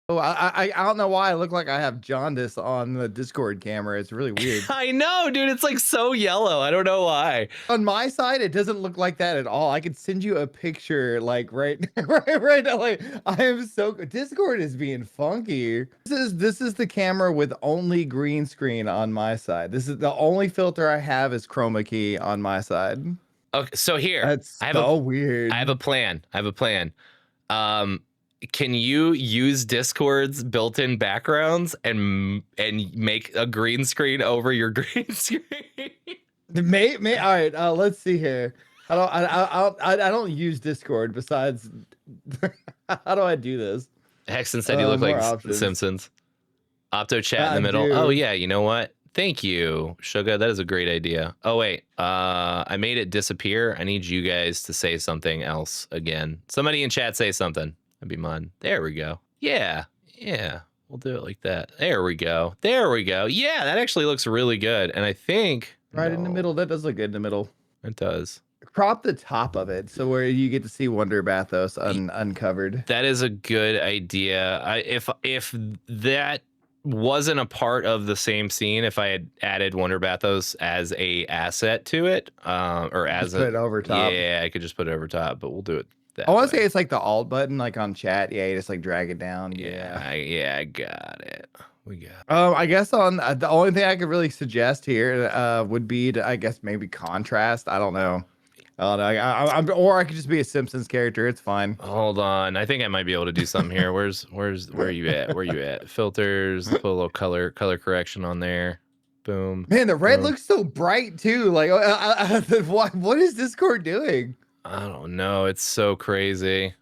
Oh, I don't know why I look like I have jaundice on the Discord camera. It's really weird. I know, dude. It's like so yellow. I don't know why. On my side, it doesn't look like that at all. I could send you a picture, like right, right now. Like I am so Discord is being funky. This is the camera with only green screen on my side. This is the only filter I have is chroma key on my side. Okay, so here That's so weird. I have a plan. Um, can you use Discord's built-in backgrounds and make a green screen over your green screen? May all right. Let's see here. I don't use Discord. Besides, how do I do this? Hexen said you look More like The options. Simpsons. Opto chat in the I middle. Oh do. yeah, you know what? Thank you, Sugar. That is a great idea. Oh wait, I made it disappear. I need you guys to say something else again. Somebody in chat say something. That'd be mine. There we go. Yeah, yeah. We'll do it like that. There we go. There we go. Yeah, that actually looks really good. And I think Right in the middle. That does look good in the middle. it does. Crop the top of it so where you get to see Wonder Bathos uncovered. That is a good idea. If that wasn't a part of the same scene, if I had added Wonder Bathos as a asset to it, or as Just put it over top. yeah, I could just put it over top, but we'll do it that I want to way. say it's like the alt button, like on chat. Yeah, you just like drag it down. Yeah, I got it. We got it. I guess on the only thing I could really suggest here would be to, I guess, maybe contrast. I don't know. Or I could just be a Simpsons character. It's fine. Hold on. I think I might be able to do something here. Where are you at? Where you at? Filters, put a little color correction on there. Boom. Man, the red boom. looks so bright too. Like, what is Discord doing? I don't know. It's so crazy.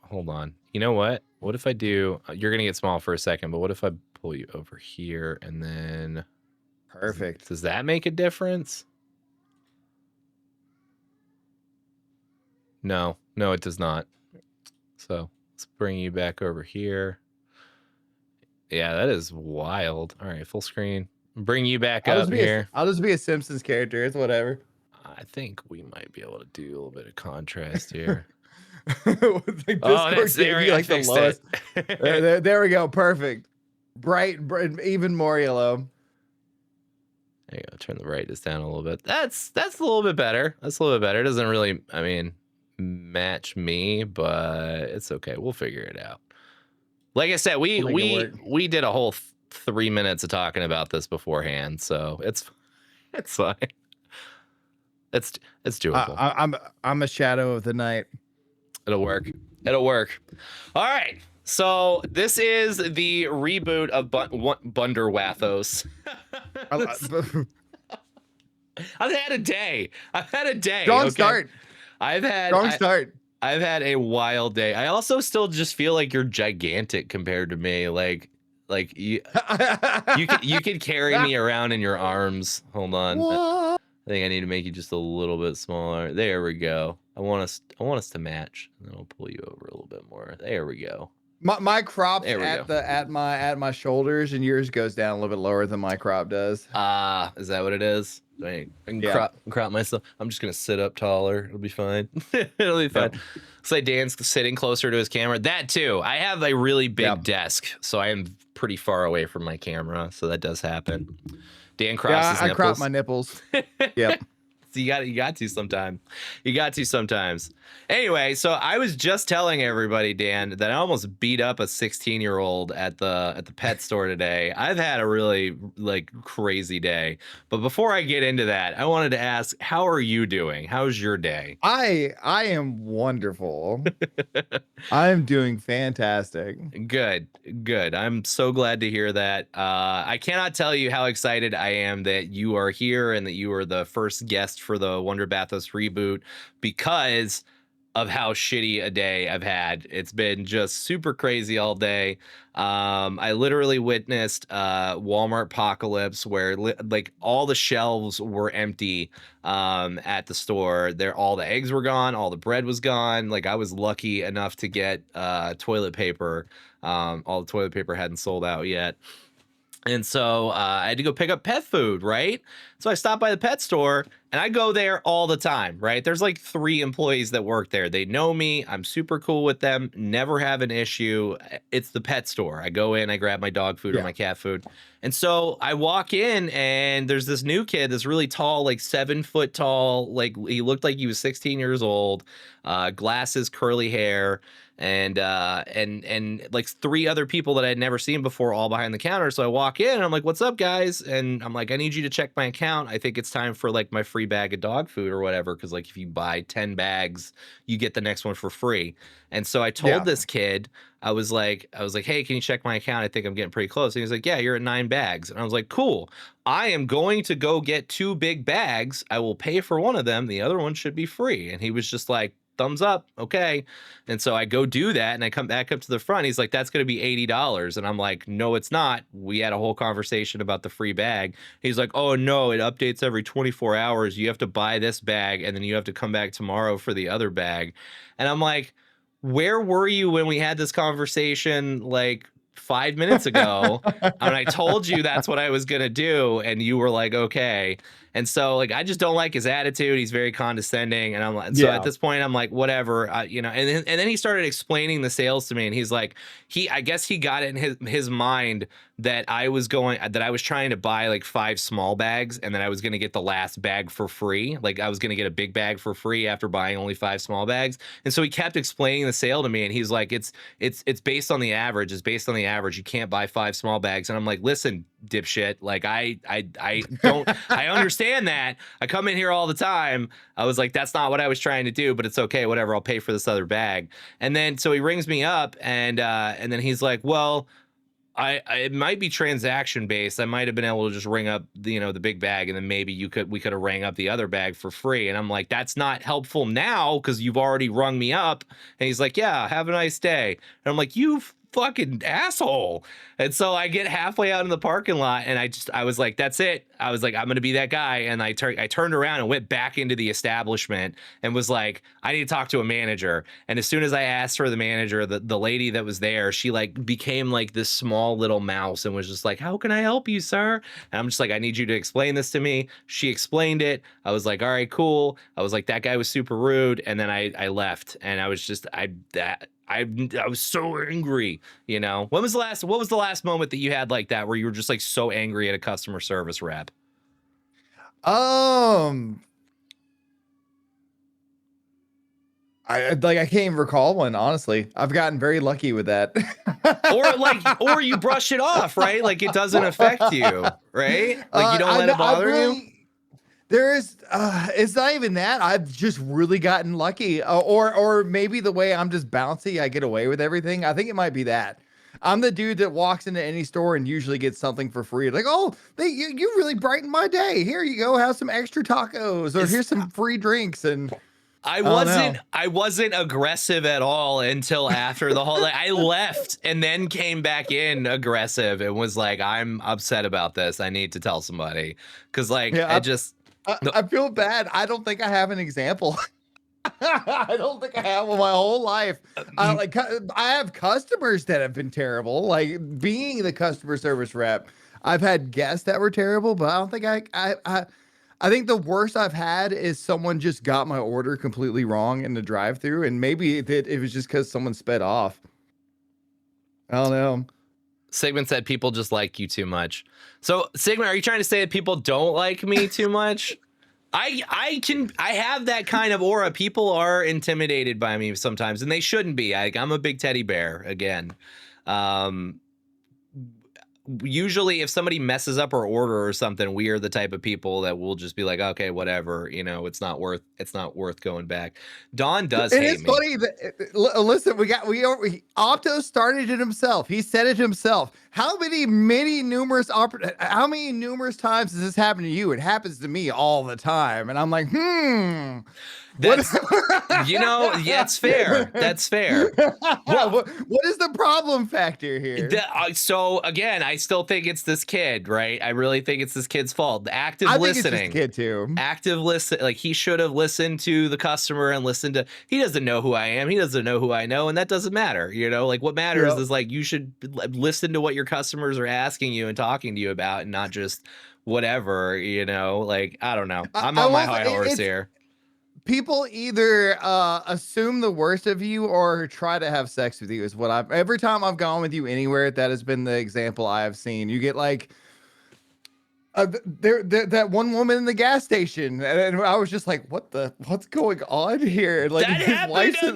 Hold on. You know what? What if I do, you're going to get small for a second, but what if I pull you over here and then. Perfect. Does that make a difference? No, it does not. So let's bring you back over here. Yeah, that is wild. All right, full screen. Bring you back up here. I'll just be a Simpsons character. It's whatever. I think we might be able to do a little bit of contrast here. Like that's there. Like the lowest. There we go. Perfect. Bright, even more yellow. There you go. Turn the brightness down a little bit. That's a little bit better. That's a little bit better. It doesn't really, I mean, match me, but it's okay. We'll figure it out. Like I said, we did a whole 3 minutes of talking about this beforehand, so it's fine. It's doable. I'm a shadow of the night. It'll work. All right. So this is the reboot of Bunder Wathos. I've had a day. Strong start. I've had a wild day. I also still just feel like you're gigantic compared to me. Like you could carry me around in your arms. Hold on. What? I think I need to make you just a little bit smaller. There we go. I want us to match. And then I'll pull you over a little bit more. There we go. My crop's at my shoulders, and yours goes down a little bit lower than my crop does. Is that what it is? I can crop myself. I'm just gonna sit up taller. It'll be fine. It'll be fine. It's like Dan's sitting closer to his camera. That too. I have a really big desk, so I am pretty far away from my camera. So that does happen. Dan crops his nipples. I crop my nipples. Yep. So you got to sometimes. Anyway, so I was just telling everybody, Dan, that I almost beat up a 16-year-old at the pet store today. I've had a really crazy day. But before I get into that, I wanted to ask, how are you doing? How's your day? I am wonderful. I am doing fantastic. Good. I'm so glad to hear that. I cannot tell you how excited I am that you are here and that you are the first guest for the Wonder Bathos reboot, because of how shitty a day I've had. It's been just super crazy all day. I literally witnessed Walmart apocalypse where all the shelves were empty at the store. All the eggs were gone, all the bread was gone. Like, I was lucky enough to get toilet paper. All the toilet paper hadn't sold out yet. And so I had to go pick up pet food, right? So I stopped by the pet store, And I go there all the time, right? There's like 3 employees that work there. They know me. I'm super cool with them. Never have an issue. It's the pet store. I go in, I grab my dog food or Yeah. my cat food. And so I walk in and there's this new kid, this really tall, like 7 foot tall, like he looked like he was 16 years old, glasses, curly hair, and like 3 other people that I'd never seen before, all behind the counter. So I walk in and I'm like, "What's up, guys?" And I'm like, "I need you to check my account. I think it's time for like my free bag of dog food or whatever, because like if you buy 10 bags, you get the next one for free." And so I told Yeah. this kid, I was like, "Hey, can you check my account? I think I'm getting pretty close." And he was like, "Yeah, you're at 9 bags." And I was like, "Cool. I am going to go get 2 big bags. I will pay for one of them. The other one should be free." And he was just like, "Thumbs up. Okay." And so I go do that and I come back up to the front. He's like, "That's going to be $80." And I'm like, "No, it's not. We had a whole conversation about the free bag." He's like, "Oh, no, it updates every 24 hours. You have to buy this bag and then you have to come back tomorrow for the other bag." And I'm like, "Where were you when we had this conversation like 5 minutes ago? And I told you that's what I was going to do. And you were like, okay." And so like, I just don't like his attitude. He's very condescending. And I'm like, so at Yeah. this point, I'm like, whatever, and then he started explaining the sales to me. And he's like, I guess he got it in his mind that I was trying to buy like 5 small bags and then I was going to get the last bag for free. Like I was going to get a big bag for free after buying only 5 small bags. And so he kept explaining the sale to me and he's like, it's based on the average. It's based on the average. You can't buy 5 small bags. And I'm like, "Listen, dipshit, like I don't I understand that. I come in here all the time." I was like, "That's not what I was trying to do, but it's okay, whatever. I'll pay for this other bag." And then so he rings me up and then he's like, "Well, it might be transaction based. I might have been able to just ring up the big bag and then maybe we could have rang up the other bag for free." And I'm like, "That's not helpful now because you've already rung me up." And he's like, "Yeah, have a nice day." And I'm like, "You fucking asshole." And so I get halfway out in the parking lot and I was like, "That's it." I was like, "I'm gonna be that guy." And I turned around and went back into the establishment and was like, "I need to talk to a manager." And as soon as I asked for the manager, the lady that was there, she like became like this small little mouse and was just like, "How can I help you, sir?" And I'm just like, "I need you to explain this to me." She explained it. I was like, "All right, cool." I was like, "That guy was super rude." And then I left and I was just I was so angry, What was the last moment that you had like that where you were just like so angry at a customer service rep? Um, I can't even recall one, honestly. I've gotten very lucky with that. Or you brush it off, right? Like it doesn't affect you, right? Like you don't I let know it I've bother you. really there is it's not even that. I've just really gotten lucky. Or maybe the way I'm just bouncy, I get away with everything. I think it might be that. I'm the dude that walks into any store and usually gets something for free. Like, "Oh, you really brightened my day. Here you go. Have some extra tacos or Is here's some free drinks." And I I don't wasn't know. I wasn't aggressive at all until after the whole I left and then came back in aggressive and was like, "I'm upset about this. I need to tell somebody." Cause like I Yeah, just no, I feel bad. I don't think I have an example. I don't think I have one my whole life. I have customers that have been terrible. Like being the customer service rep, I've had guests that were terrible, but I don't think I think the worst I've had is someone just got my order completely wrong in the drive-through, and maybe it was just because someone sped off. I don't know. Sigmund said people just like you too much. So Sigmund, are you trying to say that people don't like me too much? I have that kind of aura. People are intimidated by me sometimes, and they shouldn't be. I'm a big teddy bear again. Um, Usually if somebody messes up our order or something, we are the type of people that will just be like, "Okay, whatever, it's not worth going back." Don does And hate it's me. funny that listen, Opto started it himself. He said it himself. How many numerous times does this happen to you? It happens to me all the time, and I'm like, what? That's yeah, it's fair. That's fair. Well, What is the problem factor here? so again, I still think it's this kid, right? I really think it's this kid's fault. The active I think it's just a listening. kid too. Active listen, like he should have listened to the customer and listened to. He doesn't know who I am. He doesn't know who I know, and that doesn't matter. Like what matters Yep. is like you should listen to what your customers are asking you and talking to you about, and not just whatever, you know, like, I don't know. I'm I on my will high say horse it's here. people either assume the worst of you or try to have sex with you is what I've every time I've gone with you anywhere, that has been the example I have seen. You get like that one woman in the gas station, and I was just like, what's going on here? Like That his happened. wife's in,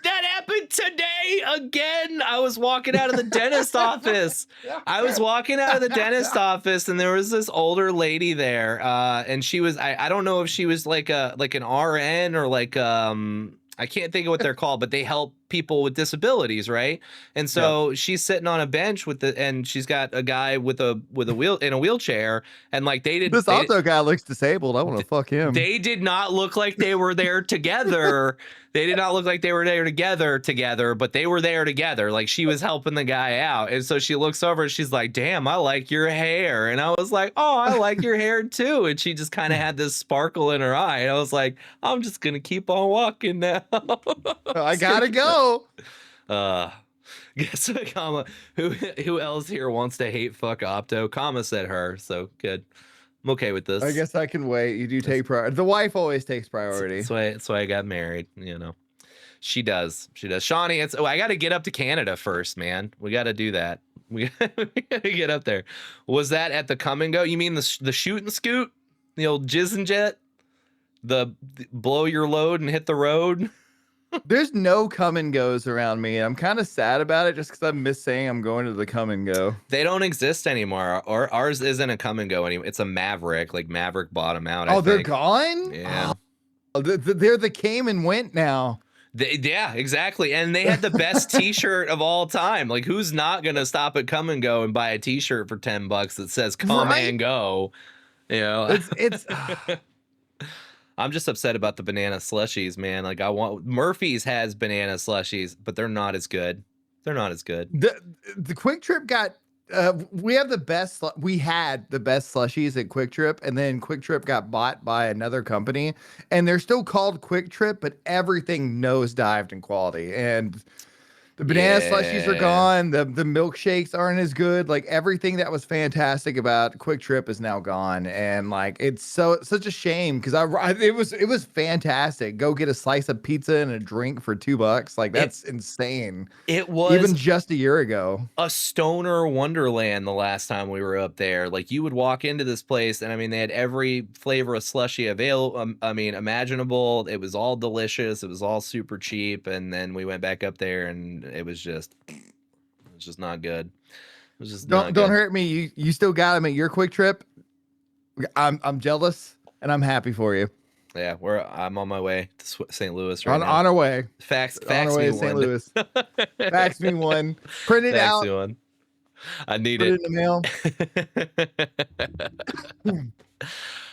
That happened today again. I was walking out of the dentist office. I was walking out of the dentist office, and there was this older lady there, and she was I don't know if she was like an RN or like I can't think of what they're called, but they help people with disabilities, right? And Yep. so she's sitting on a bench and she's got a guy with a wheel in a wheelchair, and like This auto guy looks disabled. I want to fuck him. they did not look like they were there together. They did not look like they were there together, but they were there together. Like she was helping the guy out. And so she looks over and she's like, damn, I like your hair. And I was like, oh, I like your hair too. And she just kind of had this sparkle in her eye. And I was like, I'm just going to keep on walking now. I gotta go. Guess what, comma, who else here wants to hate fuck Opto? Comma said her. So good. I'm okay with this. I guess I can wait. You do take priority. The wife always takes priority. That's why I got married, you know. She does. Shawnee, I got to get up to Canada first, man. We got to do that. We got to get up there. Was that at the come and go? You mean the shoot and scoot? The old jizz and jet? The blow your load and hit the road? There's no come and goes around me. I'm kind of sad about it just because I miss saying I'm going to the come and go. They don't exist anymore. Or ours isn't a come and go anymore. It's a Maverick. Like Maverick bought them out. Oh, I they're think. gone? Yeah. Oh, they're the came and went now. Yeah, exactly. And they had the best t-shirt of all time. Like, who's not going to stop at Come and Go and buy a t-shirt for $10 that says Come and Go? You know, it's I'm just upset about the banana slushies, man. Like, Murphy's has banana slushies, but they're not as good. They're not as good. The Quick Trip got we had the best slushies at Quick Trip, and then Quick Trip got bought by another company, and they're still called Quick Trip, but everything nosedived in quality, and the banana slushies are gone. The milkshakes aren't as good. Like everything that was fantastic about Quick Trip is now gone, and like it's such a shame because it was fantastic. Go get a slice of pizza and a drink for $2. Like that's insane. It was even just a year ago. A stoner wonderland the last time we were up there. Like you would walk into this place, and I mean they had every flavor of slushy available. I mean imaginable. It was all delicious. It was all super cheap, and then we went back up there and it was just not good. It was just don't hurt me. You still got them at your Quick Trip. I'm jealous and I'm happy for you. Yeah, I'm on my way to St. Louis right now. On our way. Fax on our way me to St. one. Louis. Fax me one. Print it out. One. I need Put it in the mail.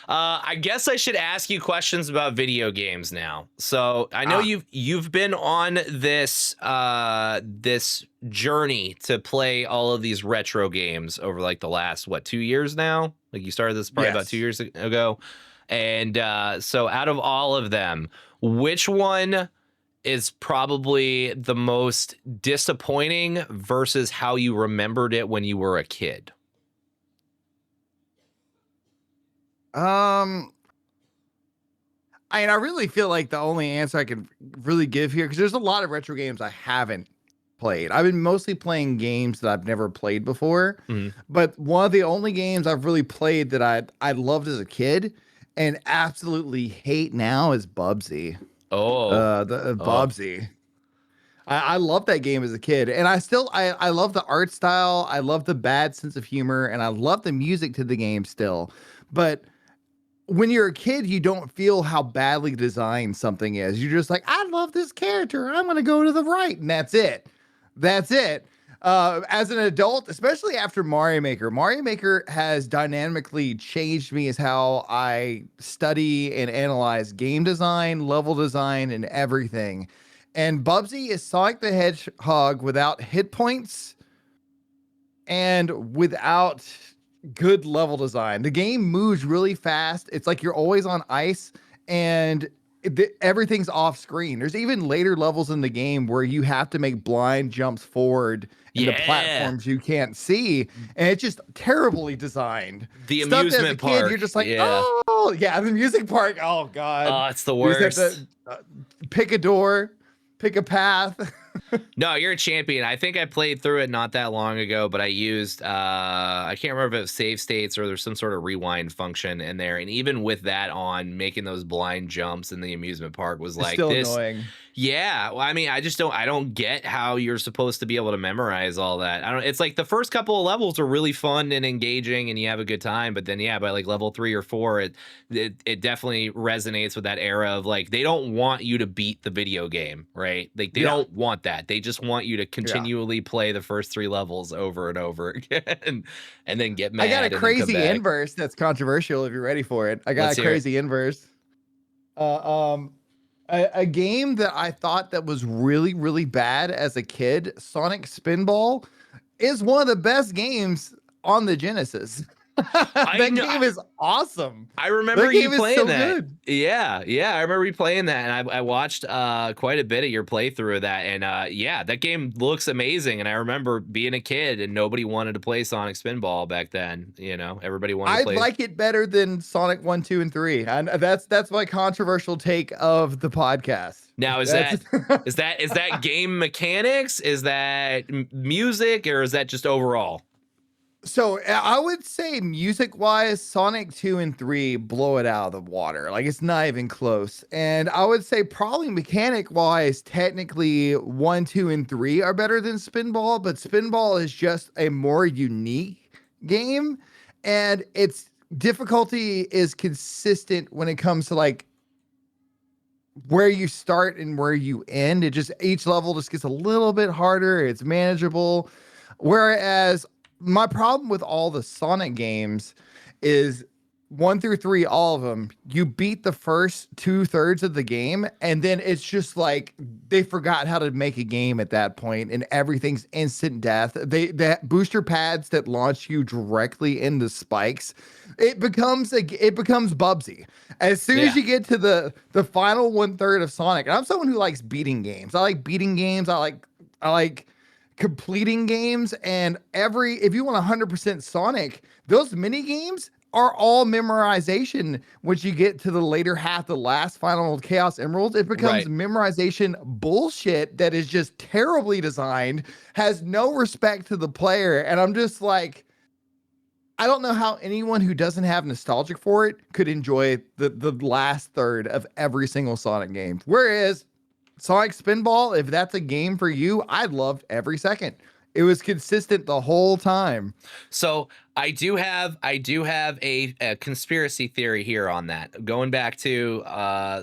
I guess I should ask you questions about video games now. So I know you've been on this this journey to play all of these retro games over like the last 2 years now. Like you started this probably about 2 years ago, and so out of all of them, which one is probably the most disappointing versus how you remembered it when you were a kid? I really feel like the only answer I can really give here, because there's a lot of retro games I haven't played. I've been mostly playing games that I've never played before, but one of the only games I've really played that I loved as a kid and absolutely hate now is Bubsy. Bubsy. I love that game as a kid, and I love the art style. I love the bad sense of humor, and I love the music to the game still. But when you're a kid, you don't feel how badly designed something is. You're just like, I love this character. I'm going to go to the right. And that's it. That's it. As an adult, especially after Mario Maker has dynamically changed me as how I study and analyze game design, level design, and everything. And Bubsy is Sonic the Hedgehog without hit points and without good level design. The game moves really fast. It's like you're always on ice, and everything's off screen. There's even later levels in the game where you have to make blind jumps forward into Yeah. platforms you can't see, and it's just terribly designed. The Stuff that as a amusement kid you're park. just like, Yeah. oh yeah, the music park. Oh god, Oh, it's the you just have worst. to pick a door, pick a path. No, you're a champion. I think I played through it not that long ago, but I used I can't remember if it was save states or there's some sort of rewind function in there. And even with that on, making those blind jumps in the amusement park was It's like still this. annoying. Yeah, well, I mean, I don't get how you're supposed to be able to memorize all that. I don't. It's like the first couple of levels are really fun and engaging, and you have a good time. But then, yeah, by like level 3 or 4, it definitely resonates with that era of like they don't want you to beat the video game, right? Like they Yeah. don't want that. They just want you to continually play the first 3 levels over and over again, and then get mad. I got a and then come crazy back. inverse that's controversial if you're ready for it. I got Let's a hear it. crazy inverse. A game that I thought that was really, really bad as a kid, Sonic Spinball, is one of the best games on the Genesis. That game is awesome. I remember That you game is playing so that. good. Yeah, I remember you playing that, and I watched quite a bit of your playthrough of that, and yeah, that game looks amazing. And I remember being a kid and nobody wanted to play Sonic Spinball back then. You know, everybody wanted to I play. like it better than Sonic 1, 2, and 3. And that's my controversial take of the podcast. Now, is that game mechanics? Is that music, or is that just overall? So I would say music wise, Sonic 2 and 3 blow it out of the water. Like it's not even close. And I would say probably mechanic wise, technically 1, 2, and 3 are better than Spinball, but Spinball is just a more unique game. And its difficulty is consistent when it comes to like where you start and where you end. It just each level just gets a little bit harder. It's manageable. Whereas my problem with all the Sonic games is 1 through 3, all of them, you beat the first 2/3 of the game, and then it's just like they forgot how to make a game at that point, and everything's instant death. The booster pads that launch you directly into spikes, it becomes Bubsy. As soon as you get to the final 1/3 of Sonic, and I'm someone who likes beating games. I like beating games. I like completing games, and if you want 100% Sonic, those mini games are all memorization. Once you get to the later half, the last final Chaos Emeralds, it becomes memorization bullshit that is just terribly designed, has no respect to the player, and I'm just like, I don't know how anyone who doesn't have nostalgic for it could enjoy the last third of every single Sonic game. Whereas Sonic Spinball, if that's a game for you, I loved every second. It was consistent the whole time. So I do have a conspiracy theory here on that. Going back to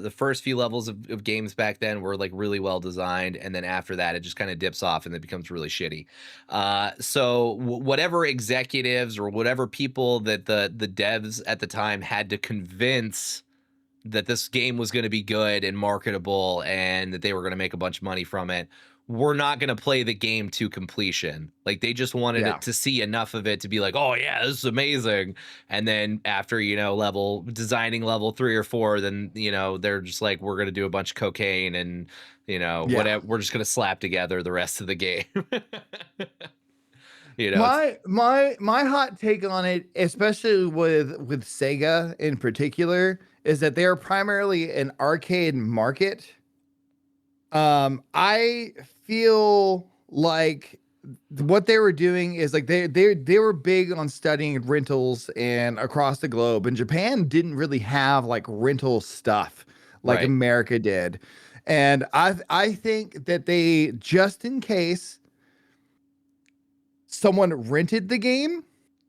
the first few levels of games back then were like really well designed, and then after that it just kind of dips off and it becomes really shitty. So whatever executives or whatever people that the devs at the time had to convince that this game was going to be good and marketable and that they were going to make a bunch of money from it, we're not going to play the game to completion. Like they just wanted it to see enough of it to be like, oh yeah, this is amazing. And then after, designing level 3 or 4, then, they're just like, we're going to do a bunch of cocaine and, whatever. We're just going to slap together the rest of the game. My hot take on it, especially with Sega in particular, is that they're primarily an arcade market. I feel like what they were doing is like they were big on studying rentals and across the globe, and Japan didn't really have like rental stuff like America did. And I think that they, just in case someone rented the game,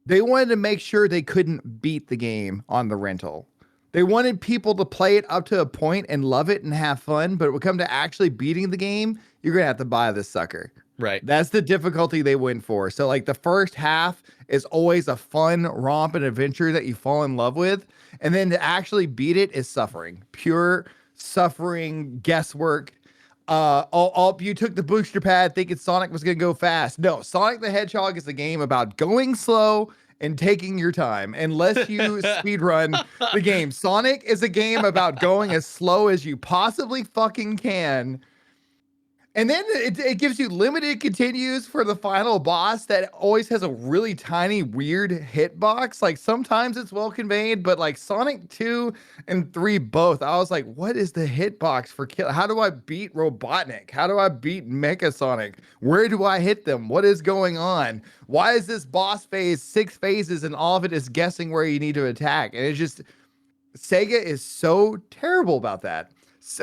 they wanted to make sure they couldn't beat the game on the rental. They wanted people to play it up to a point and love it and have fun, but it would come to actually beating the game, you're going to have to buy this sucker. Right. That's the difficulty they went for. So like the first half is always a fun romp and adventure that you fall in love with. And then to actually beat it is suffering, pure suffering, guesswork. You took the booster pad thinking Sonic was going to go fast. No, Sonic the Hedgehog is a game about going slow and taking your time unless you speed run the game. Sonic is a game about going as slow as you possibly fucking can. And then it gives you limited continues for the final boss that always has a really tiny, weird hitbox. Like sometimes it's well conveyed, but like Sonic 2 and 3 both, I was like, what is the hitbox for kill? How do I beat Robotnik? How do I beat Mecha Sonic? Where do I hit them? What is going on? Why is this boss phase 6 phases and all of it is guessing where you need to attack? And it's just, Sega is so terrible about that.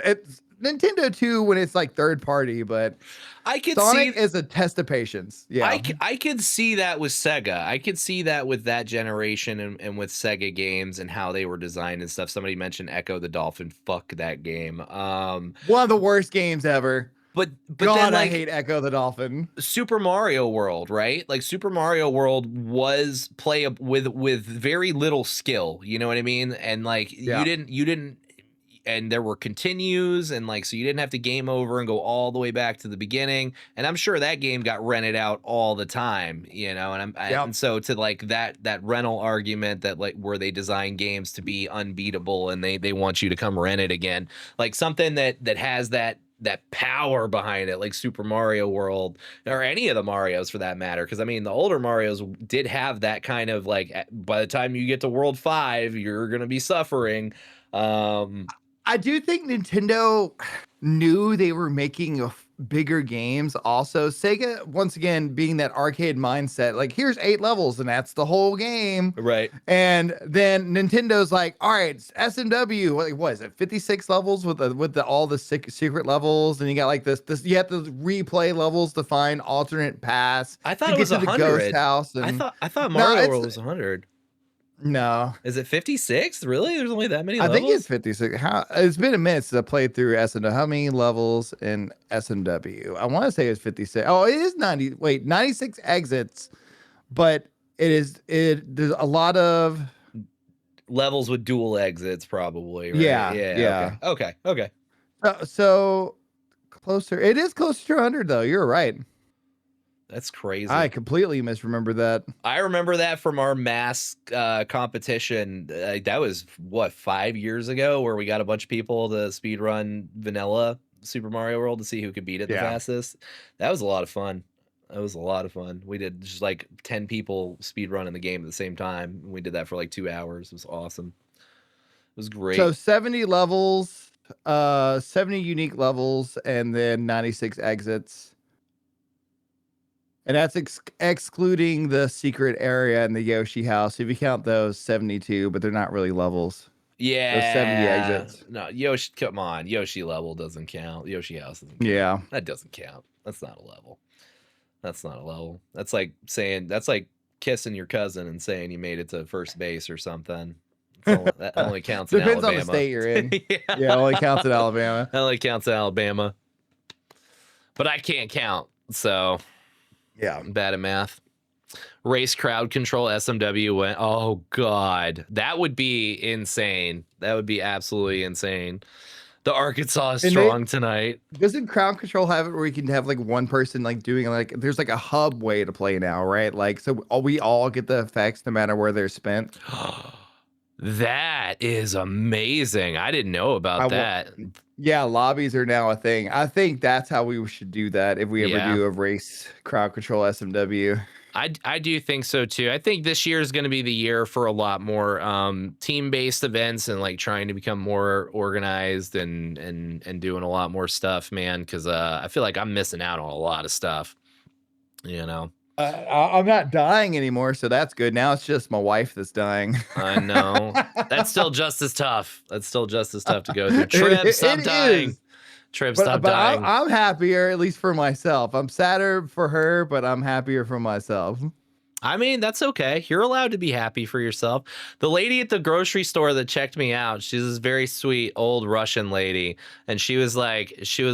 It's Nintendo too when it's like third party, but I could Sonic see is a test of patience. Yeah, I could see that with Sega. I could see that with that generation and with Sega games and how they were designed and stuff. Somebody mentioned Echo the Dolphin. Fuck that game. one of the worst games ever. But God, then, like, I hate Echo the Dolphin. Super Mario World, right? Like Super Mario World was playable with very little skill. You know what I mean? And like Yeah. you didn't. And there were continues, and like so you didn't have to game over and go all the way back to the beginning. And I'm sure that game got rented out all the time, you know. And so to like that rental argument that like where they design games to be unbeatable and they want you to come rent it again, like something that has that power behind it, like Super Mario World or any of the Marios for that matter. Because I mean, the older Marios did have that kind of like by the time you get to World 5, you're gonna be suffering. I do think Nintendo knew they were making bigger games. Also, Sega, once again, being that arcade mindset, like here's 8 levels and that's the whole game. Right. And then Nintendo's like, all right, SMW, what is it, 56 levels with all the secret levels, and you got like this you have to replay levels to find alternate paths. I thought it was 100. Ghost house. And, I thought Mario World was 100. No. Is it 56? Really? There's only that many I levels? think it's 56. It's been a minute since I played through SMW. How many levels in SMW? I want to say it's 56. Oh, it is 90. Wait, 96 exits, but there's a lot of levels with dual exits, probably. Right? Yeah. Okay. So closer. It is closer to 100 though. You're right. That's crazy. I completely misremember that. I remember that from our mass competition. That was what, 5 years ago, where we got a bunch of people to speed run vanilla Super Mario World to see who could beat it the fastest. That was a lot of fun. We did just like 10 people speed running the game at the same time. We did that for like 2 hours. It was awesome. It was great. So 70 levels, 70 unique levels, and then 96 exits. And that's excluding the secret area and the Yoshi house. If you count those, 72, but they're not really levels. Yeah. Those 70 exits. No, Yoshi, come on. Yoshi level doesn't count. Yoshi house doesn't count. Yeah. That doesn't count. That's not a level. That's like kissing your cousin and saying you made it to first base or something. That only counts in Alabama. Depends on the state you're in. Yeah, only counts in Alabama. That only counts in Alabama. But I can't count, so... Yeah, I'm bad at math. Race crowd control SMW went. Oh God, that would be insane. That would be absolutely insane. The Arkansas is strong tonight. Doesn't crowd control have it where you can have like one person like doing like there's like a hub way to play now, right? Like so we all get the effects no matter where they're spent. That is amazing. I didn't know about that. Yeah, lobbies are now a thing. I think that's how we should do that if we ever do a race crowd control SMW. I do think so too. I think this year is going to be the year for a lot more team-based events and like trying to become more organized and doing a lot more stuff, man. Because I feel like I'm missing out on a lot of stuff. You know. I'm not dying anymore, so that's good. Now it's just my wife that's dying. I know. That's still just as tough. That's still just as tough to go through. Trip, stop dying. Trip, stop dying. I'm happier, at least for myself. I'm sadder for her, but I'm happier for myself. I mean, that's okay. You're allowed to be happy for yourself. The lady at the grocery store that checked me out, she's this very sweet old Russian lady. And she was like, she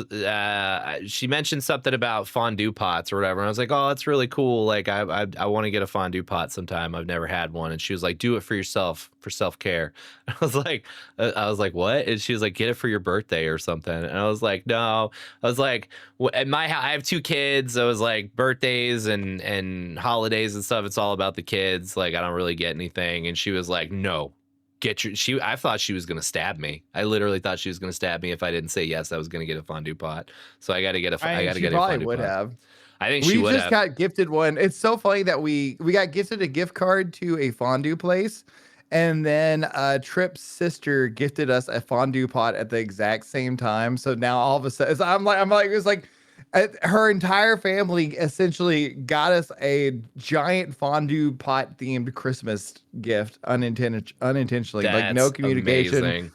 mentioned something about fondue pots or whatever. And I was like, oh, that's really cool. Like, I want to get a fondue pot sometime. I've never had one. And she was like, do it for yourself, for self-care. I was like, what? And she was like, get it for your birthday or something. And I was like, no. I was like, at my house, I have 2 kids. I was like, birthdays and holidays and stuff stuff, it's all about the kids. Like, I don't really get anything. And she was like, no, I thought she was going to stab me. I literally thought she was going to stab me if I didn't say yes, I was going to get a fondue pot. So I got to get I I mean, got to she get a probably fondue would pot. have. I think she We would just have. got gifted one. It's so funny that we got gifted a gift card to a fondue place, and then Trip's sister gifted us a fondue pot at the exact same time. So now all of a sudden, I'm like, it's like her entire family essentially got us a giant fondue pot themed Christmas gift unintentionally, like no That's communication. amazing.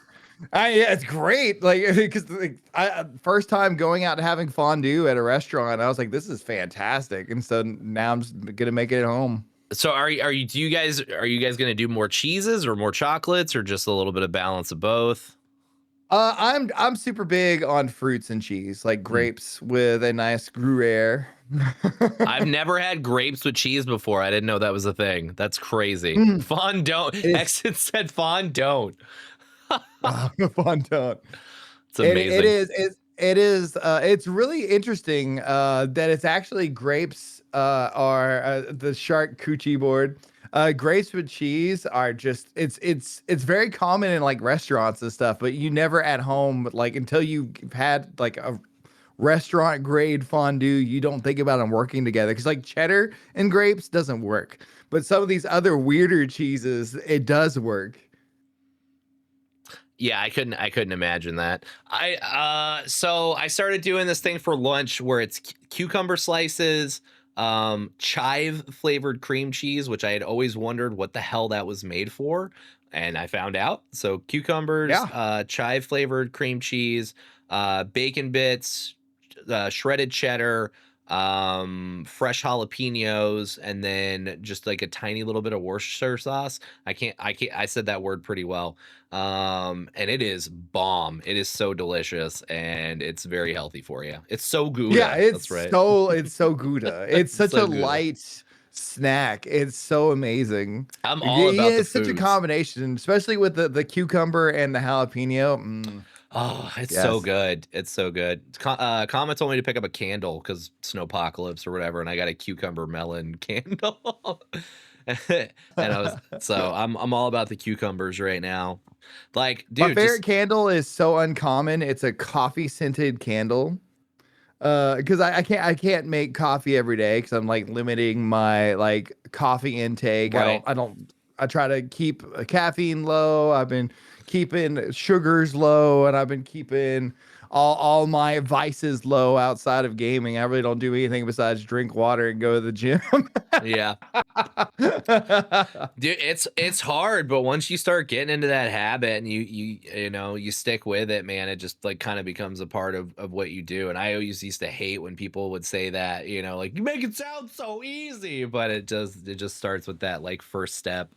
Yeah, it's great. Like, because like, I first time going out and having fondue at a restaurant, I was like, this is fantastic. And so now I'm just gonna make it at home. So are you guys going to do more cheeses or more chocolates or just a little bit of balance of both? I'm super big on fruits and cheese, like grapes with a nice Gruyere. I've never had grapes with cheese before. I didn't know that was a thing. That's crazy. Mm, Fondant. it's Exit said fondant. fondant. It's amazing. It is it's really interesting that it's actually grapes are the shark coochie board. Grapes with cheese are just it's very common in like restaurants and stuff, but you never at home like until you've had like a restaurant grade fondue, you don't think about them working together because like cheddar and grapes doesn't work, but some of these other weirder cheeses it does work. Yeah, I couldn't imagine that. So I started doing this thing for lunch where it's cucumber slices, chive flavored cream cheese, which I had always wondered what the hell that was made for, and I found out. So cucumbers, Yeah. chive flavored cream cheese, bacon bits, shredded cheddar, fresh jalapenos, and then just like a tiny little bit of Worcestershire sauce. I said that word pretty well. And it is bomb. It is so delicious and it's very healthy for you. It's so Yeah, Gouda. That's right. it's so Gouda. It's It's such so a Gouda. light snack. It's so amazing. I'm Yeah, all about the it's such a foods. combination, especially with the cucumber and the jalapeno. Oh, it's so Yes. good. It's so good. Kama told me to pick up a candle because snowpocalypse or whatever, and I got a cucumber melon candle. And I'm all about the cucumbers right now. Like, My dude, favorite just candle is so uncommon. It's a coffee scented candle. Because I can't make coffee every day because I'm like limiting my like coffee intake. right. I try to keep caffeine low. I've been keeping sugars low, and I've been keeping all my vices low outside of gaming. I really don't do anything besides drink water and go to the gym. Yeah. Dude, it's hard, but once you start getting into that habit and you stick with it, man, it just like kind of becomes a part of what you do. And I always used to hate when people would say that, like you make it sound so easy, but it just starts with that like first step,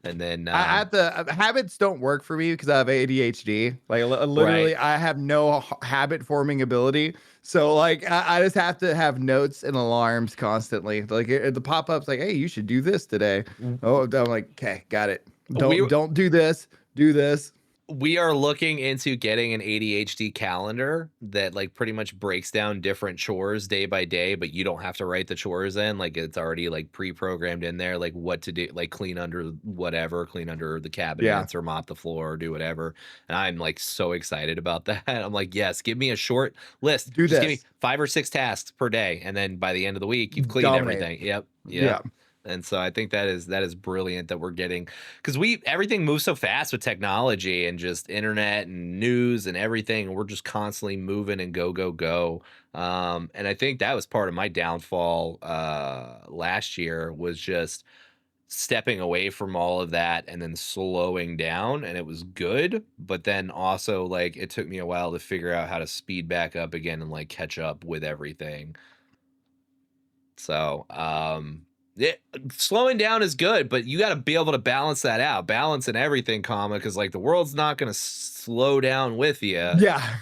and then I have to habits don't work for me because I have ADHD. Like right. literally, I have no habit forming ability. So like, I just have to have notes and alarms constantly. Like the pop ups, like, hey, you should do this today. Oh, I'm like, okay, got it. We Don't do this. Do this. we are looking into getting an ADHD calendar that like pretty much breaks down different chores day by day, but you don't have to write the chores in. Like it's already like pre-programmed in there, like what to do, like clean under whatever, clean under the Yeah, cabinets or mop the floor or do whatever. And I'm like so excited about that. I'm like, yes, give me a short list. do Just give me this. 5 or 6 tasks per day. And then by the end of the week, you've cleaned Dominate. everything. Yep. Yep. Yeah, And so I think that is brilliant that we're getting, because everything moves so fast with technology and just internet and news and everything, and we're just constantly moving and go go go. And I think that was part of my downfall last year, was just stepping away from all of that and then slowing down, and it was good, but then also like it took me a while to figure out how to speed back up again and like catch up with everything. So, yeah, slowing down is good, but you got to be able to balance that out, balance and everything, because like the world's not going to slow down with you. yeah,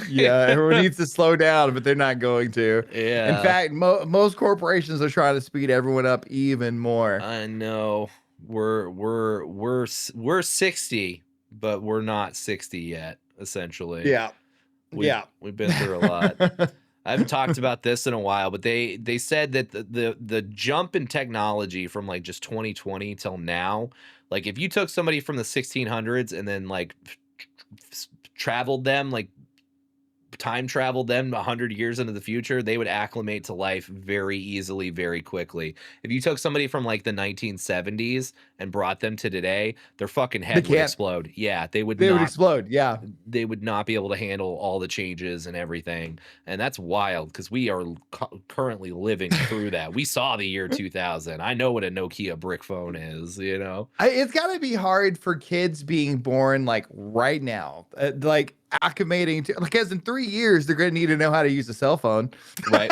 yeah. Everyone needs to slow down, but they're not going to. In Yeah, fact, most corporations are trying to speed everyone up even more. I know. We're 60, but we're not 60 yet. Essentially, Yeah, we've yeah. we've been through a lot. I haven't talked about this in a while, but they said that the jump in technology from like just 2020 till now, like if you took somebody from the 1600s and then like traveled them, like time traveled them 100 years into the future, they would acclimate to life very easily, very quickly. If you took somebody from like the 1970s and brought them to today, their fucking They head would can't. explode. Yeah, They would explode. Yeah. they would not be able to handle all the changes and everything. And that's wild because we are currently living through that. We saw the year 2000. I know what a Nokia brick phone is, you know? It's got to be hard for kids being born like right now, like acclimating to, because in 3 years they're going to need to know how to use a cell phone. Right.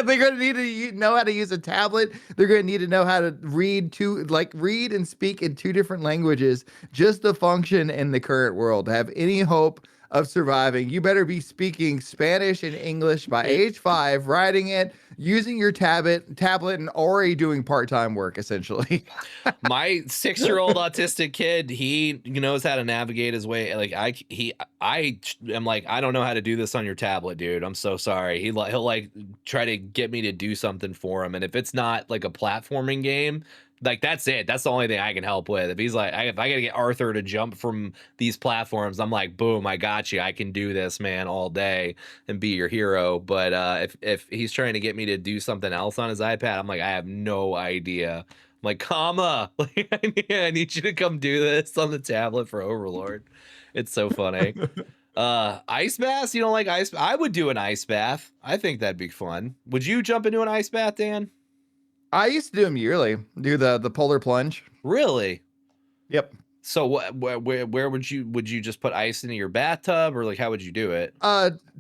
They're going to need to know how to use a tablet. They're going to need to know how to read and speak in two different languages just to function in the current world. To have any hope of surviving, you better be speaking Spanish and English by age 5, writing it, using your tablet, and already doing part-time work essentially. My 6-year-old autistic kid, he knows how to navigate his way. Like I am like, I don't know how to do this on your tablet, dude. I'm so sorry. He'll like try to get me to do something for him, and if it's not like a platforming game, like that's it. That's the only thing I can help with. If he's like, if I gotta get Arthur to jump from these platforms, I'm like, boom, I got you. I can do this, man, all day and be your hero. But if he's trying to get me to do something else on his iPad, I'm like, I have no idea. I'm like, comma, like, I need you to come do this on the tablet for Overlord. It's so funny. Ice baths? You don't like ice? I would do an ice bath. I think that'd be fun. Would you jump into an ice bath, Dan? I used to do them yearly. Do the polar plunge. Really? Yep. So where would you just put ice into your bathtub, or like how would you do it?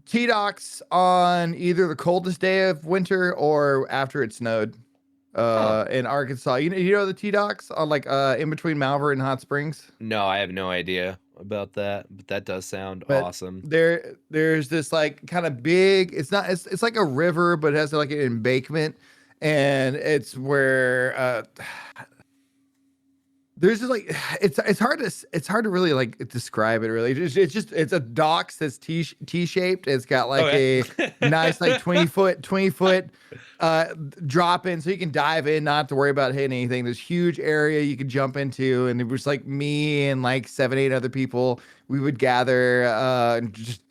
T-docks on either the coldest day of winter or after it snowed. In Arkansas. You know the T-docks on like in between Malvern and Hot Springs? No, I have no idea about that, but that does sound But awesome. there's this like kind of big, it's like a river, but it has like an embankment, and it's where there's just like it's hard to really like describe it really. It's a docks that's T-shaped. It's got like Okay. a nice like 20 foot drop in, so you can dive in, not have to worry about hitting anything. There's huge area you could jump into, and it was like me and like 7-8 other people. We would gather and just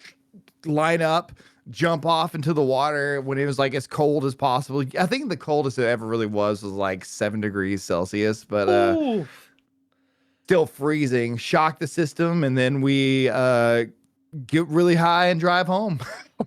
line up, jump off into the water when it was like as cold as possible. I think the coldest it ever really was like 7 degrees Celsius, but Ooh. still freezing. Shock the system, and then we get really high and drive home.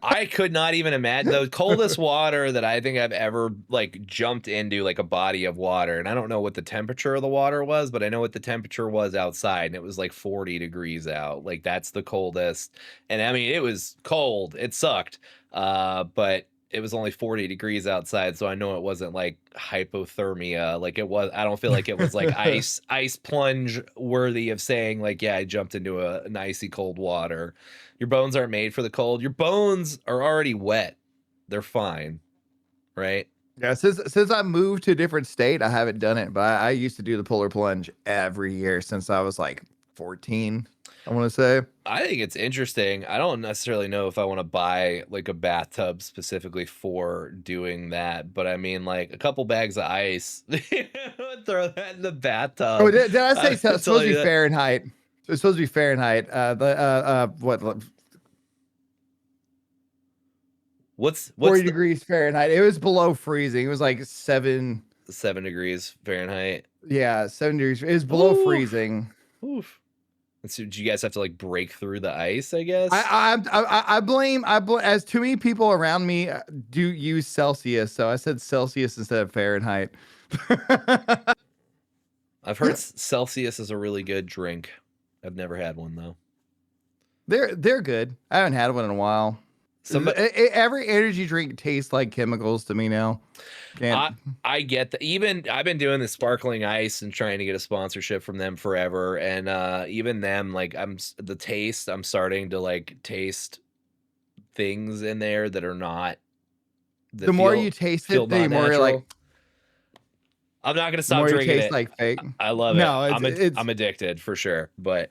I could not even imagine the coldest water that I think I've ever like jumped into, like a body of water. And I don't know what the temperature of the water was, but I know what the temperature was outside, and it was like 40 degrees out. Like that's the coldest. And I mean, it was cold. It sucked. But it was only 40 degrees outside, so I know it wasn't like hypothermia. Like it was, I don't feel like it was like ice plunge worthy of saying like, yeah, I jumped into an icy cold water. Your bones aren't made for the cold. Your bones are already wet. They're fine, right? Yeah, since I moved to a different state, I haven't done it, but I used to do the polar plunge every year since I was like 14, I want to say. I think it's interesting. I don't necessarily know if I want to buy like a bathtub specifically for doing that, but I mean, like a couple bags of ice, throw that in the bathtub. Oh, did I say it's supposed to be that. Fahrenheit? It's supposed to be Fahrenheit. What's 40 degrees Fahrenheit. It was below freezing. It was like 7 degrees Fahrenheit. Yeah, 7 degrees. It was below freezing. Oof. And so do you guys have to like break through the ice, I guess? I blame as too many people around me do use Celsius, so I said Celsius instead of Fahrenheit. I've heard Celsius is a really good drink. I've never had one though. They're good. I haven't had one in a while. Every energy drink tastes like chemicals to me now. I get that. Even I've been doing the sparkling ice and trying to get a sponsorship from them forever, and even them, like I'm starting to like taste things in there that are not. The more you taste it, the more you're like, I'm not gonna stop drinking it. Like fake. I love it. I'm addicted for sure. But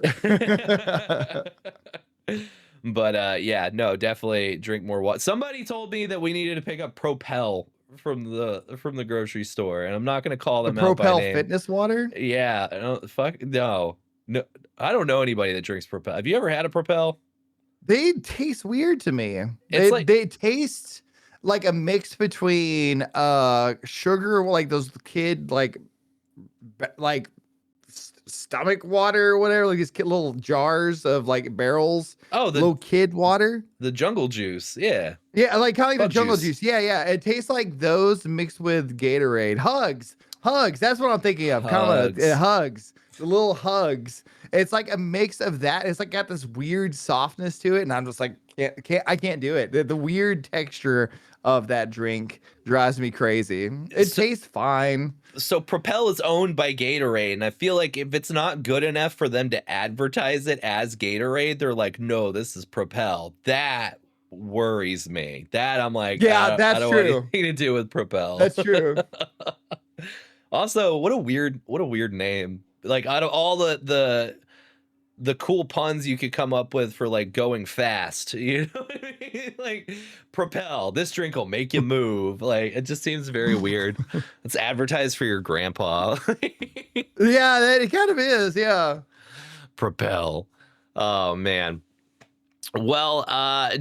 But yeah, no, definitely drink more water. Somebody told me that we needed to pick up Propel from the grocery store, and I'm not gonna call The them out by Propel name. fitness water? Yeah, fuck no, no, I don't know anybody that drinks Propel. Have you ever had a Propel? They taste weird to me. It's They like, they taste like a mix between sugar, like those kid like stomach water or whatever, like these little jars of like barrels, oh, little kid water. the jungle juice, yeah, Yeah, like kind of like the bug jungle juice. juice. Yeah, yeah. It tastes like those mixed with Gatorade. Hugs. That's what I'm thinking of. Kind of Hugs. hugs. The little hugs. It's like a mix of that. It's like got this weird softness to it, and I'm just like, I can't do it. The weird texture of that drink drives me crazy. It So, tastes fine. so Propel is owned by Gatorade, and I feel like if it's not good enough for them to advertise it as Gatorade, they're like, no, this is Propel. That worries me. That I'm like, Yeah, I that's don't want true. anything to do with Propel. That's true. Also, what a weird name. Like, out of all the cool puns you could come up with for like going fast, you know what I mean? Like, Propel, this drink will make you move. Like, it just seems very weird. It's advertised for your grandpa. Yeah, it kind of is. Yeah. Propel. Oh man. Well,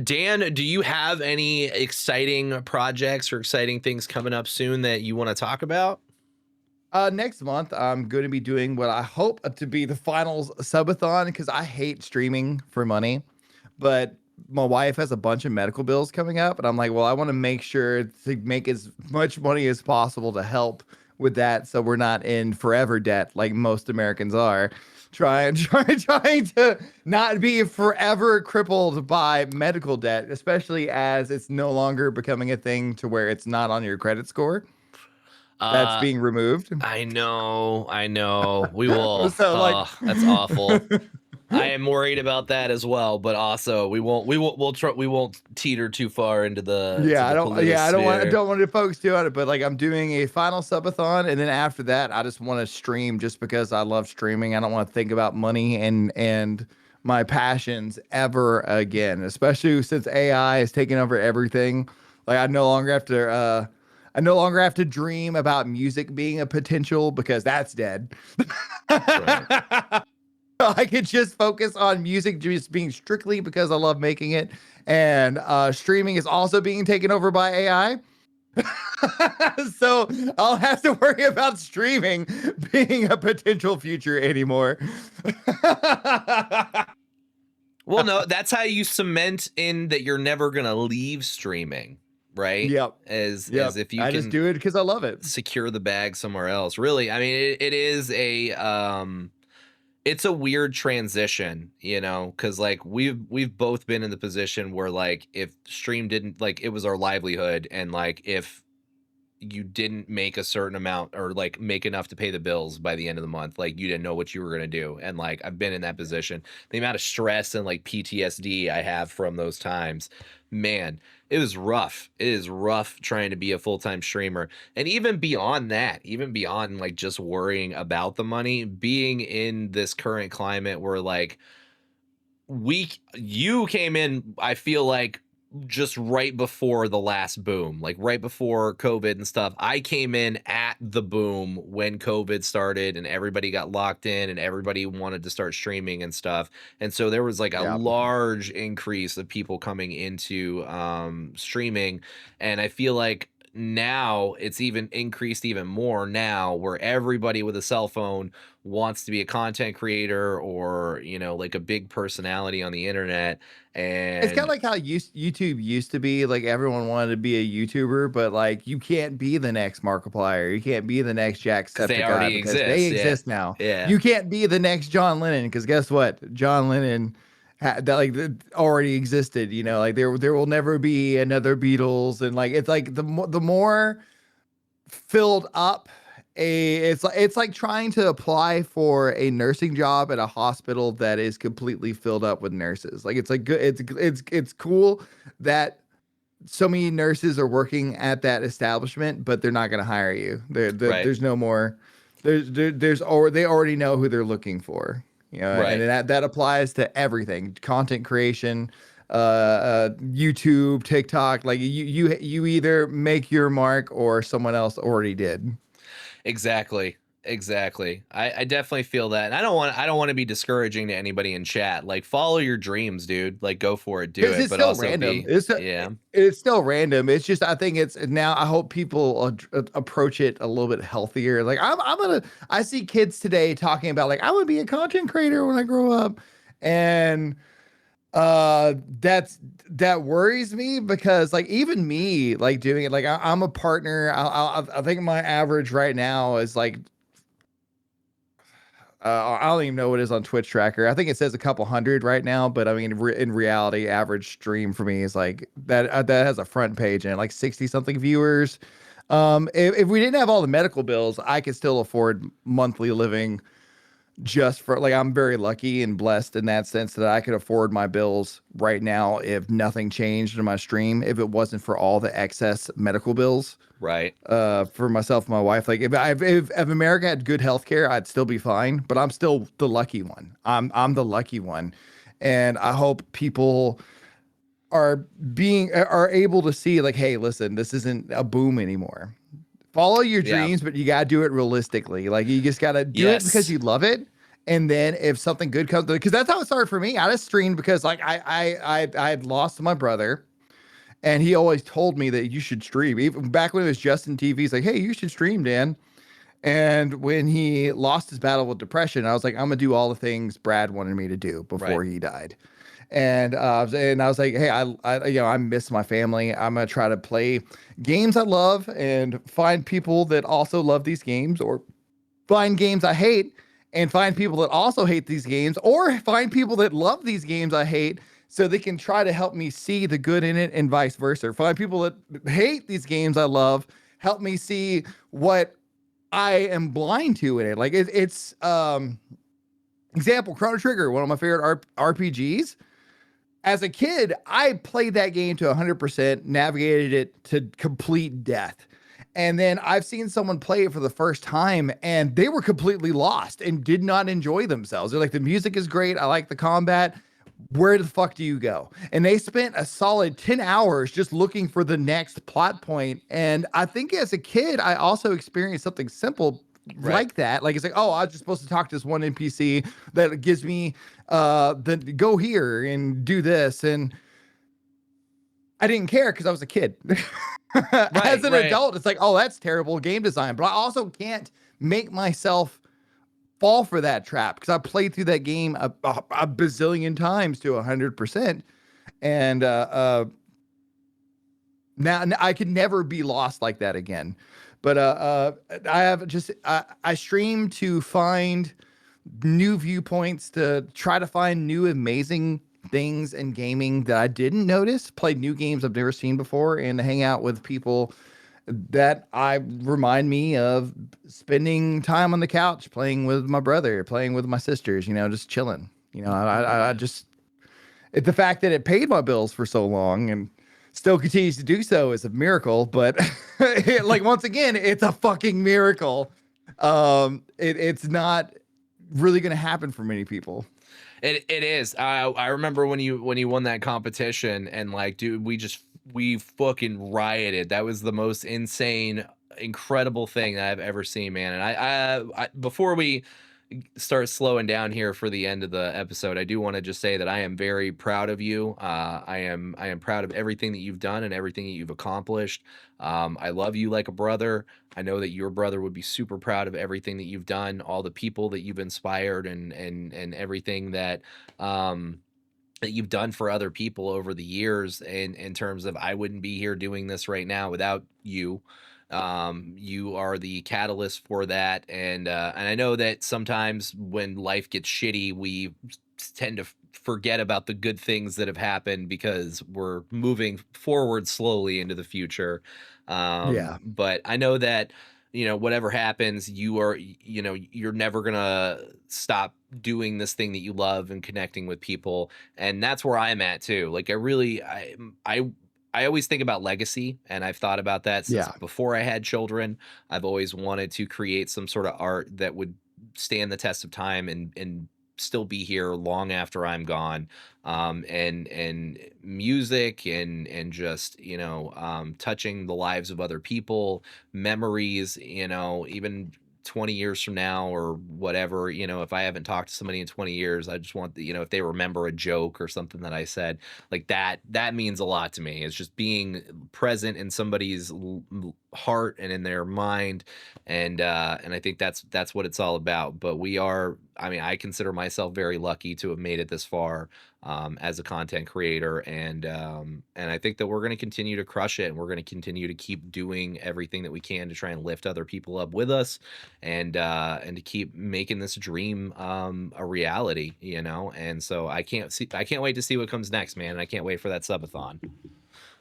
Dan, do you have any exciting projects or exciting things coming up soon that you want to talk about? Next month, I'm going to be doing what I hope to be the finals subathon because I hate streaming for money, but my wife has a bunch of medical bills coming up, and I'm like, well, I want to make sure to make as much money as possible to help with that, so we're not in forever debt like most Americans are. Trying to not be forever crippled by medical debt, especially as it's no longer becoming a thing to where it's not on your credit score. That's Uh, being removed. I know. We will. So like That's awful. I am worried about that as well, but also we won't teeter too far into yeah, the I politosphere. don't want to focus too on it, but like I'm doing a final subathon, and then after that I just want to stream just because I love streaming. I don't want to think about money and my passions ever again, especially since AI is taking over everything. Like I no longer have to dream about music being a potential because that's dead. Right. I could just focus on music just being strictly because I love making it. And streaming is also being taken over by AI. So I'll have to worry about streaming being a potential future anymore. Well, no, that's how you cement in that you're never gonna leave streaming, right? Yep. As Yep. if you I just can do it because I love it. secure the bag somewhere else. Really, I mean, it is a it's a weird transition, you know, because like we've both been in the position where like if stream didn't like it was our livelihood, and like if you didn't make a certain amount or like make enough to pay the bills by the end of the month, like you didn't know what you were going to do. And like I've been in that position. The amount of stress and like PTSD I have from those times, man, it was rough. It is rough trying to be a full-time streamer. And even beyond that, even beyond like just worrying about the money, being in this current climate where like you came in, I feel like just right before the last boom, like right before COVID and stuff. I came in at the boom when COVID started and everybody got locked in and everybody wanted to start streaming and stuff. And so there was like a Yeah. large increase of people coming into streaming. And I feel like now it's even increased even more now where everybody with a cell phone wants to be a content creator or, you know, like a big personality on the internet. It's kind of And like how YouTube used to be. Like everyone wanted to be a YouTuber, but like you can't be the next Markiplier. You can't be the next because they Jacksepticeye already because they exist. Yeah. exist now. Yeah. You can't be the next John Lennon because guess what? John Lennon that already existed. You know, like there will never be another Beatles, and like it's like the more filled up it's like trying to apply for a nursing job at a hospital that is completely filled up with nurses. Like it's like good it's cool that so many nurses are working at that establishment, but they're not going to hire you. Right. There's no more there's or they already know who they're looking for. You know, and Right. that applies to everything, content creation, YouTube, TikTok. Like you either make your mark or someone else already did. Exactly. Exactly. I definitely feel that. And I don't want to be discouraging to anybody in chat. Like follow your dreams, dude. Like go for it, do Because it. it's But still also random. be, yeah. It's still random. It's just I think it's now. I hope people approach it a little bit healthier. Like I'm gonna. I see kids today talking about like I would be a content creator when I grow up, and that's that worries me because like even me like doing it like I'm a partner. I think my average right now is like I don't even know what it is on Twitch tracker. I think it says a couple hundred right now, but I mean, in reality, average stream for me is like that. That has a front page and like 60 something viewers. If we didn't have all the medical bills, I could still afford monthly living just for like I'm very lucky and blessed in that sense that I could afford my bills right now if nothing changed in my stream, if it wasn't for all the excess medical bills Right. for myself and my wife. Like if America had good health care, I'd still be fine, but I'm still the lucky one. I'm the lucky one. And I hope people are are able to see like, hey, listen, this isn't a boom anymore. Follow your Yeah. dreams, but you gotta do it realistically. Like you just gotta do it because Yes. you love it. And then if something good comes, because that's how it started for me. I just streamed because like I had lost my brother, and he always told me that you should stream. Even back when it was Justin TV, he's like, hey, you should stream, Dan. And when he lost his battle with depression, I was like, I'm gonna do all the things Brad wanted me to do Right. before he died. And I was like, hey, I miss my family. I'm gonna try to play games I love and find people that also love these games, or find games I hate and find people that also hate these games, or find people that love these games I hate so they can try to help me see the good in it and vice versa. Find people that hate these games I love, help me see what I am blind to in it. Like it's example Chrono Trigger, one of my favorite RPGs. As a kid, I played that game to 100%, navigated it to complete death. And then I've seen someone play it for the first time and they were completely lost and did not enjoy themselves. They're like, the music is great. I like the combat. Where the fuck do you go? And they spent a solid 10 hours just looking for the next plot point. And I think as a kid, I also experienced something simple Right. like that. Like it's like, oh, I'm just supposed to talk to this one NPC that gives me the go here and do this. And I didn't care because I was a kid. As Right. an Right. adult, it's like, oh, that's terrible game design. But I also can't make myself fall for that trap because I played through that game a bazillion times to 100%. And now I could never be lost like that again. But I have just I stream to find new viewpoints, to try to find new amazing things in gaming that I didn't notice, play new games I've never seen before, and hang out with people that I remind me of spending time on the couch playing with my brother, playing with my sisters, just chilling. I just the fact that it paid my bills for so long and still continues to do so is a miracle. But like once again, it's a fucking miracle. It's not really going to happen for many people. It is. I remember when you won that competition and like, dude, we fucking rioted. That was the most insane, incredible thing that I've ever seen, man. And I before we start slowing down here for the end of the episode, I do want to just say that I am very proud of you. I am proud of everything that you've done and everything that you've accomplished. I love you like a brother. I know that your brother would be super proud of everything that you've done, all the people that you've inspired, and everything that you've done for other people over the years. And in terms of, I wouldn't be here doing this right now without you. You are the catalyst for that. And I know that sometimes when life gets shitty, we tend to forget about the good things that have happened because we're moving forward slowly into the future. Yeah. But I know that, whatever happens, you're never gonna stop doing this thing that you love and connecting with people. And that's where I'm at too. Like I always think about legacy, and I've thought about that since Yeah. before I had children. I've always wanted to create some sort of art that would stand the test of time and still be here long after I'm gone. And music and just, touching the lives of other people, memories, even 20 years from now or whatever, if I haven't talked to somebody in 20 years, I just want if they remember a joke or something that I said, like that means a lot to me. It's just being present in somebody's heart and in their mind. And I think that's what it's all about. But I mean, I consider myself very lucky to have made it this far, as a content creator, and I think that we're going to continue to crush it, and we're going to continue to keep doing everything that we can to try and lift other people up with us, and to keep making this dream a reality, And so I can't wait to see what comes next, man. And I can't wait for that subathon.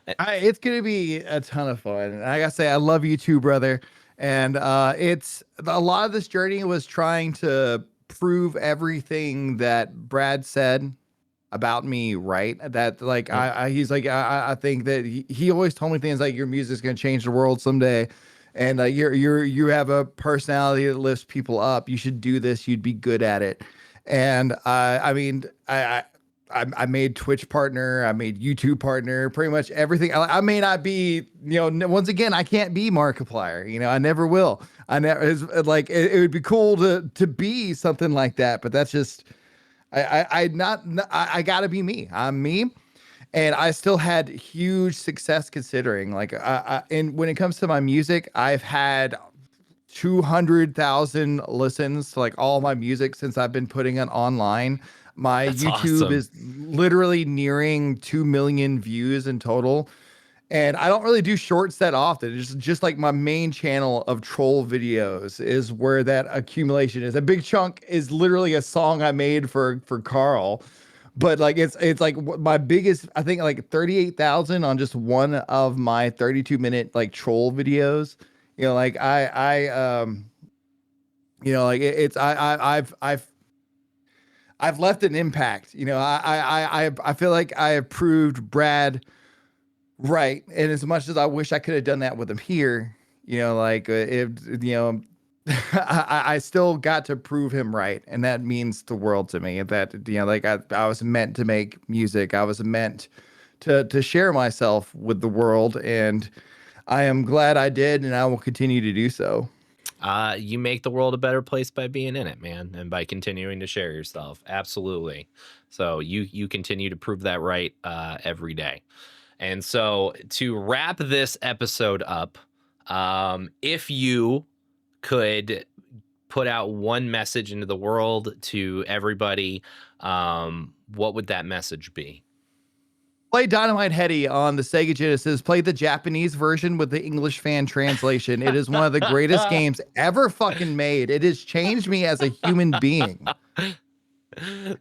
It's gonna be a ton of fun. And I gotta say, I love you too, brother. And it's a lot of this journey was trying to prove everything that Brad said about me, right? That like Yep. he's like I think that he always told me things like your music's gonna change the world someday, and you have a personality that lifts people up. You should do this. You'd be good at it. And I mean I made Twitch partner, I made YouTube partner, pretty much everything. I may not be, once again, I can't be Markiplier, I never will. I never, it's like, it would be cool to be something like that, but that's just, I gotta be me. I'm me. And I still had huge success considering like, and when it comes to my music, I've had 200,000 listens to like all my music since I've been putting it online. My That's YouTube awesome. is literally nearing 2 million views in total. And I don't really do shorts that often. It's just like my main channel of troll videos is where that accumulation is. A big chunk is literally a song I made for Carl. But like it's like my biggest, I think like 38,000 on just one of my 32-minute like troll videos. Like it's I've left an impact. I feel like I have proved Brad right, and as much as I wish I could have done that with him here, like if I still got to prove him right, and that means the world to me. That like I was meant to make music. I was meant to share myself with the world, and I am glad I did, and I will continue to do so. You make the world a better place by being in it, man, and by continuing to share yourself. Absolutely. So you continue to prove that right, every day. And so to wrap this episode up, if you could put out one message into the world to everybody, what would that message be? Play Dynamite Heady on the Sega Genesis. Play the Japanese version with the English fan translation. It is one of the greatest games ever fucking made. It has changed me as a human being.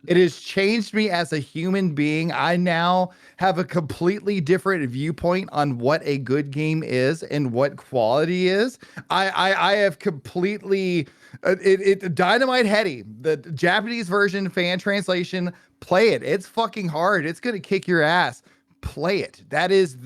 It has changed me as a human being. I now have a completely different viewpoint on what a good game is and what quality is. I have completely Dynamite Heady, the Japanese version fan translation. Play it. It's fucking hard. It's gonna kick your ass. Play it. That is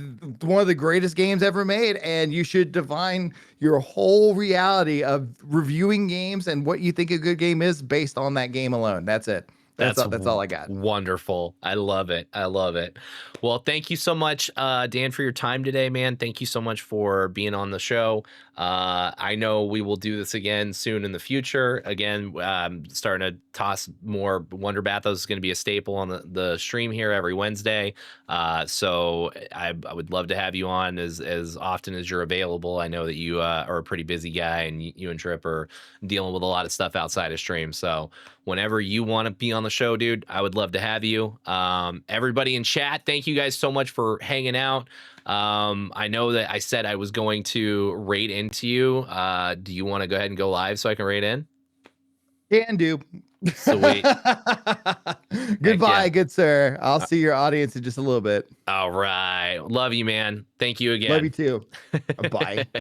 one of the greatest games ever made, and you should define your whole reality of reviewing games and what you think a good game is based on that game alone. That's it. That's all I got. Wonderful. I love it. I love it. Well, thank you so much, Dan, for your time today, man. Thank you so much for being on the show. I know we will do this again soon in the future. Again, starting to toss more. Wonder Bathos is going to be a staple on the stream here every Wednesday. So I would love to have you on as often as you're available. I know that you are a pretty busy guy, and you and Trip are dealing with a lot of stuff outside of stream. So whenever you want to be on the show, dude, I would love to have you. Everybody in chat, thank you guys so much for hanging out. I know that I said I was going to rate into you. Do you want to go ahead and go live so I can rate in? Can do. Sweet. Goodbye, yeah. good sir. I'll see your audience in just a little bit. All right. Love you, man. Thank you again. Love you too. Bye.